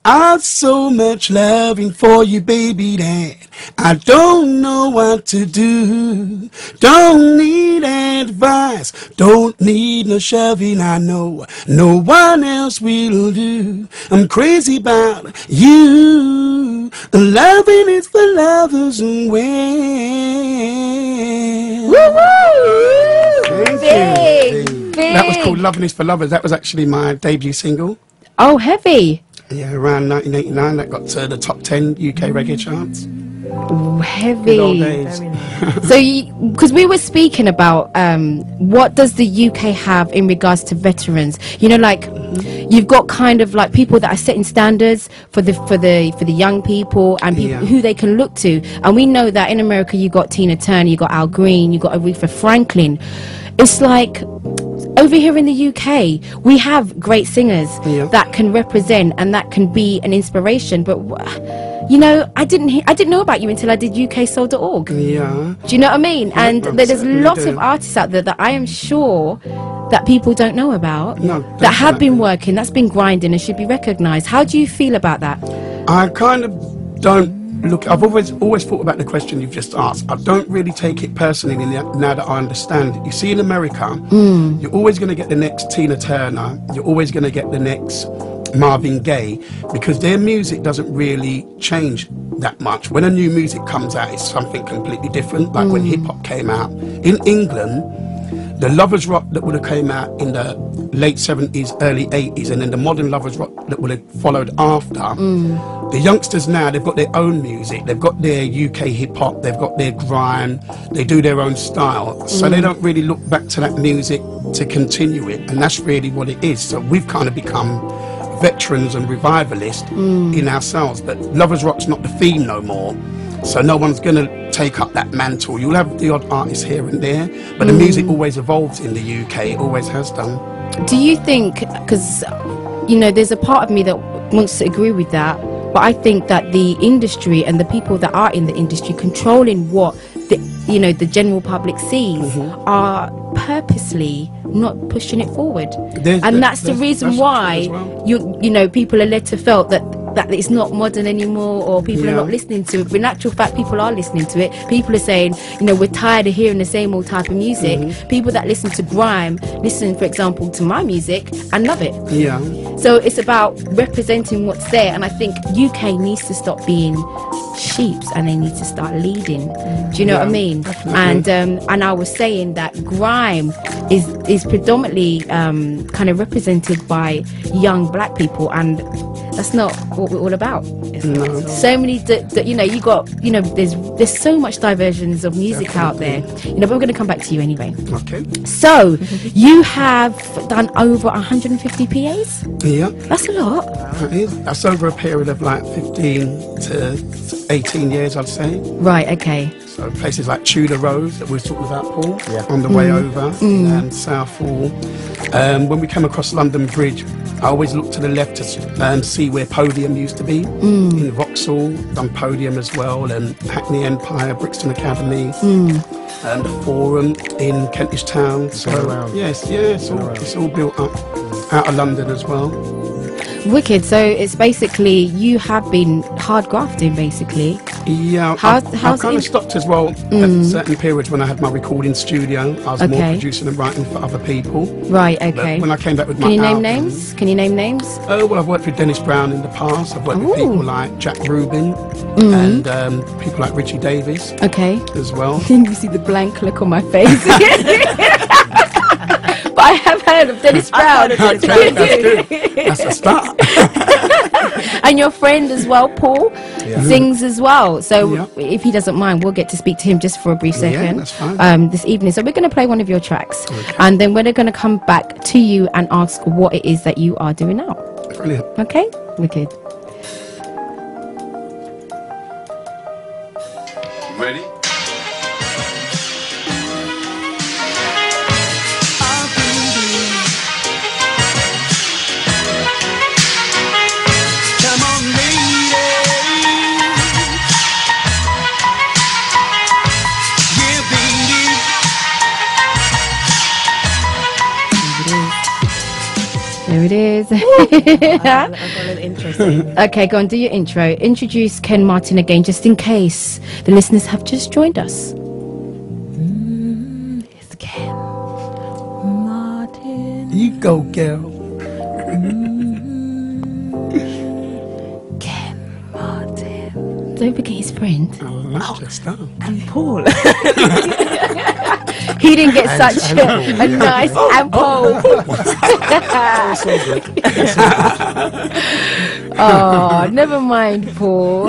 I've so much loving for you, baby, that I don't know what to do. Don't need advice, don't need no shoving. I know no one else will do. I'm crazy about you. Loving is for lovers and when. Woo-woo! Big. That was called Loving is for Lovers. That was actually my debut single. Oh, heavy. Yeah, around 1989, that got to the top 10 UK reggae charts. Ooh, heavy. Good old days. So, because we were speaking about what does the UK have in regards to veterans? You know, like you've got kind of like people that are setting standards for the young people and people who they can look to. And we know that in America you got Tina Turner, you got Al Green, you got Aretha Franklin. It's like over here in the UK, we have great singers that can represent and that can be an inspiration. But you know, I didn't know about you until I did uksoul.org. Yeah. Do you know what I mean? And there's lots of artists out there that I am sure that people don't know about, that have been working, that's been grinding and should be recognised. How do you feel about that? I kind of don't look. I've always thought about the question you've just asked. I don't really take it personally now that I understand it. You see, in America, you're always going to get the next Tina Turner. You're always going to get the next Marvin Gaye, because their music doesn't really change that much. When a new music comes out, it's something completely different. Like when hip hop came out in England, the lovers rock that would have came out in the late 70s, early 80s, and then the modern lovers rock that would have followed after. The youngsters now, they've got their own music, they've got their UK hip hop, they've got their grime, they do their own style, so they don't really look back to that music to continue it, and that's really what it is. So we've kind of become veterans and revivalists in ourselves, but lovers rock's not the theme no more, so no one's gonna take up that mantle. You'll have the odd artist here and there, but the music always evolves in the UK. It always has done. Do you think, because you know, there's a part of me that wants to agree with that, but I think that the industry and the people that are in the industry controlling what the general public sees are purposely not pushing it forward, and that's the reason why you know, people are led to feel that it's not modern anymore, or people are not listening to it. But in actual fact, people are listening to it. People are saying, you know, we're tired of hearing the same old type of music. People that listen to grime listen, for example, to my music and love it. So it's about representing what's there, and I think UK needs to stop being sheeps and they need to start leading. Do you know what I mean? Definitely. And I was saying that grime is predominantly kind of represented by young black people, and that's not what we're all about. So many you know, you got, you know, there's so much diversions of music out there, you know, but we're going to come back to you anyway. So you have done over 150 PAs. That's a lot. That's over a period of like 15 to 18 years, I'd say. Right, okay. So places like Tudor Road that we were talking about, Paul, on the way over, and Southall. When we came across London Bridge, I always looked to the left to see where Podium used to be. In Vauxhall, done Podium as well, and Hackney Empire, Brixton Academy, and the Forum in Kentish Town. So it's all built up out of London as well. Wicked. So it's basically you have been hard grafting, basically. Yeah, I kind of stopped as well at certain periods when I had my recording studio. I was more producing and writing for other people. Right, okay. But when I came back with my Can you name names? Oh, well, I've worked with Dennis Brown in the past. I've worked with people like Jack Rubin and people like Richie Davis as well. You see the blank look on my face. But I have heard of Dennis Brown. That's good. That's a start. And your friend as well, Paul, sings as well. So if he doesn't mind, we'll get to speak to him just for a brief second that's fine. this evening. So we're going to play one of your tracks, and then we're going to come back to you and ask what it is that you are doing now. Brilliant. Okay? Wicked. Ready? There it is. boys. I've got a little intro thing. Okay, go on, do your intro. Introduce Ken Martin again, just in case the listeners have just joined us. It's Ken Martin. You go, girl. Ken Martin. Don't forget his friend. Oh, just that. And Paul. He didn't get such a nice ample. Oh, never mind, Paul.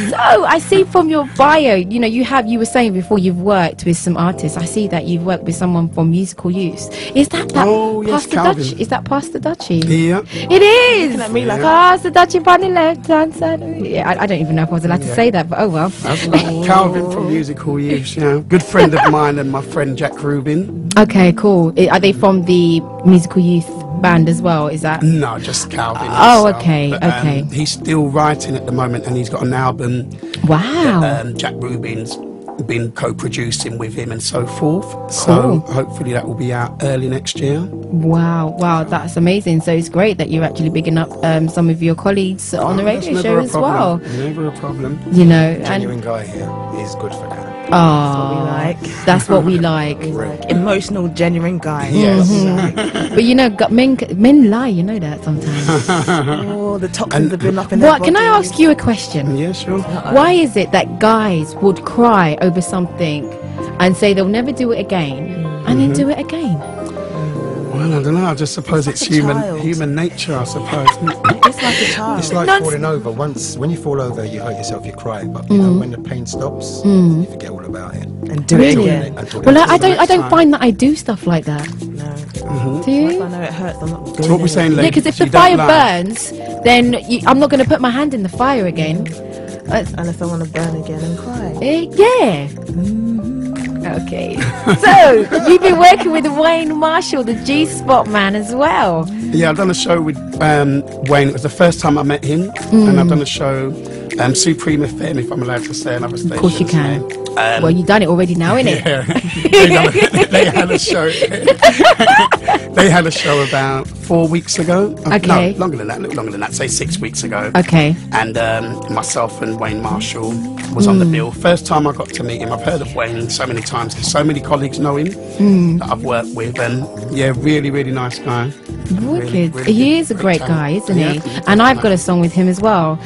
So I see from your bio, you know, you were saying before you've worked with some artists. I see that you've worked with someone from Musical Youth. Is that Oh, yes, Pastor Calvin. Dutch? Is that Pastor Dutchy? Yeah. It is. Looking at me like, Pastor Dutchy on the left hand side. Yeah, I don't even know if I was allowed to say that, but oh well. That's Calvin from Musical Youth, yeah. Good friend of mine and my friend Jack Rubin. Okay, cool. Are they from the Musical Youth band as well? Is that? No, just Calvin. Oh, himself. okay, But, okay. He's still writing at the moment, and he's got an album Wow. that Jack Rubin's been co-producing with him and so forth. So hopefully that will be out early next year. Wow, that's amazing. So it's great that you're actually bigging up some of your colleagues on the That's radio never show a as problem. well. Never a problem. You know, and Genuine guy here is good for that. that's what we like. emotional, genuine guy. Yes. But you know, men lie. You know that sometimes. Oh, the toxins have been up in their What? Can I bodies. ask you a question? Yeah, sure. Why is it that guys would cry over something and say they'll never do it again, and then do it again? Well, I don't know. I just suppose it's like a child. human nature, I suppose. It's like a child. It's like falling over. When you fall over, you hurt yourself, you cry. But you know, when the pain stops, you forget all about it. And do Really? it again. Until Well, the I next don't time. find that I do stuff like that. No. Do you? If I know it hurts, I'm not doing So what we're it. saying, Yeah, ladies, because if the you don't fire lie. burns, then I'm not going to put my hand in the fire again. Unless I want to burn again and cry. Yeah. Okay. So you've been working with Wayne Marshall, the G-Spot man, as well. Yeah, I've done a show with Wayne. It was the first time I met him, and I've done a show, Supreme FM, if I'm allowed to say another station. Of course you can. Well, you've done it already now, innit? Yeah, they had a show. They had a show about 4 weeks ago. Okay. No, longer than that. A little longer than that. Say 6 weeks ago. Okay. And myself and Wayne Marshall was on the bill. First time I got to meet him. I've heard of Wayne so many times because so many colleagues know him that I've worked with. And yeah, really, really nice guy. Wicked. really He is a great talent. guy, isn't Yeah. he? And I've got a song with him as well.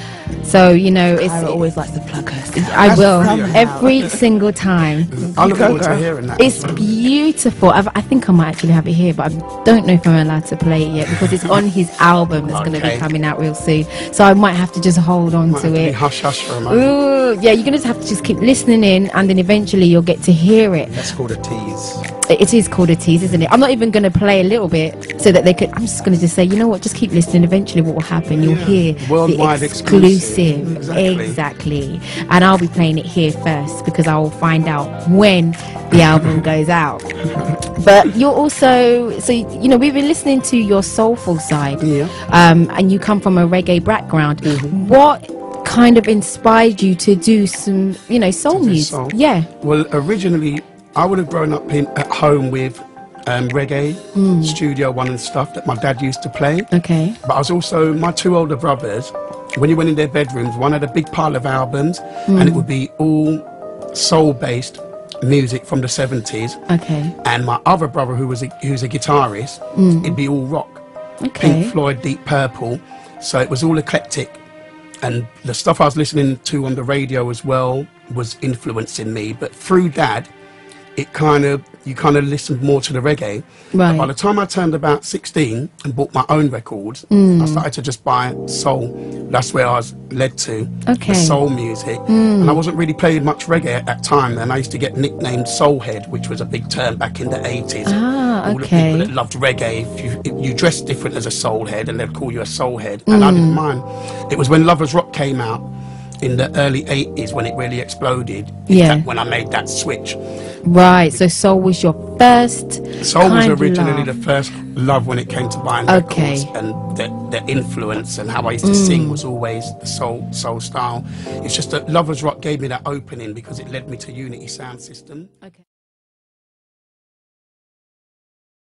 So, you know, it's... Kyra always likes to plug herself. I will. brilliant. Every single time. I look forward to hearing that. It's beautiful. I think I might actually have it here, but I don't know if I'm allowed to play it yet because it's on his album that's going to be Okay. coming out real soon. So I might have to just hold on Might to have to be it. hush hush for a moment. Ooh, yeah, you're going to have to just keep listening in and then eventually you'll get to hear it. That's called a tease. It is called a tease, isn't it? I'm not even going to play a little bit so that they could. I'm just going to just say, you know what? Just keep listening. Eventually, what will happen? You'll hear Worldwide the exclusive. Exactly. And I'll be playing it here first because I will find out when the album goes out. But you're also, so you know, we've been listening to your soulful side, and you come from a reggae background. What kind of inspired you to do some, you know, soul music? soul? Yeah. Well, originally, I would have grown up at home with reggae, Studio One and stuff that my dad used to play. Okay. But I was also, my two older brothers, when you went in their bedrooms, one had a big pile of albums, and it would be all soul-based music from the 70s. Okay. And my other brother, who's a guitarist, it'd be all rock. Okay. Pink Floyd, Deep Purple. So it was all eclectic. And the stuff I was listening to on the radio as well was influencing me. But through Dad, you kind of listened more to the reggae. Right. And by the time I turned about 16 and bought my own records, I started to just buy soul. That's where I was led to, Okay. the soul music. And I wasn't really playing much reggae at that time. And I used to get nicknamed Soulhead, which was a big term back in the 80s. Ah, All the okay. people that loved reggae, if you dressed different as a soulhead, and they'd call you a soulhead. And I didn't mind. It was when Lovers Rock came out in the early 80s when it really exploded. Yeah. When I made that switch. Right, so soul was your first Soul was kind of originally love. the first love when it came to buying Okay. records, and the influence and how I used to sing was always the soul style. It's just that Lovers Rock gave me that opening because it led me to Unity Sound System. Okay.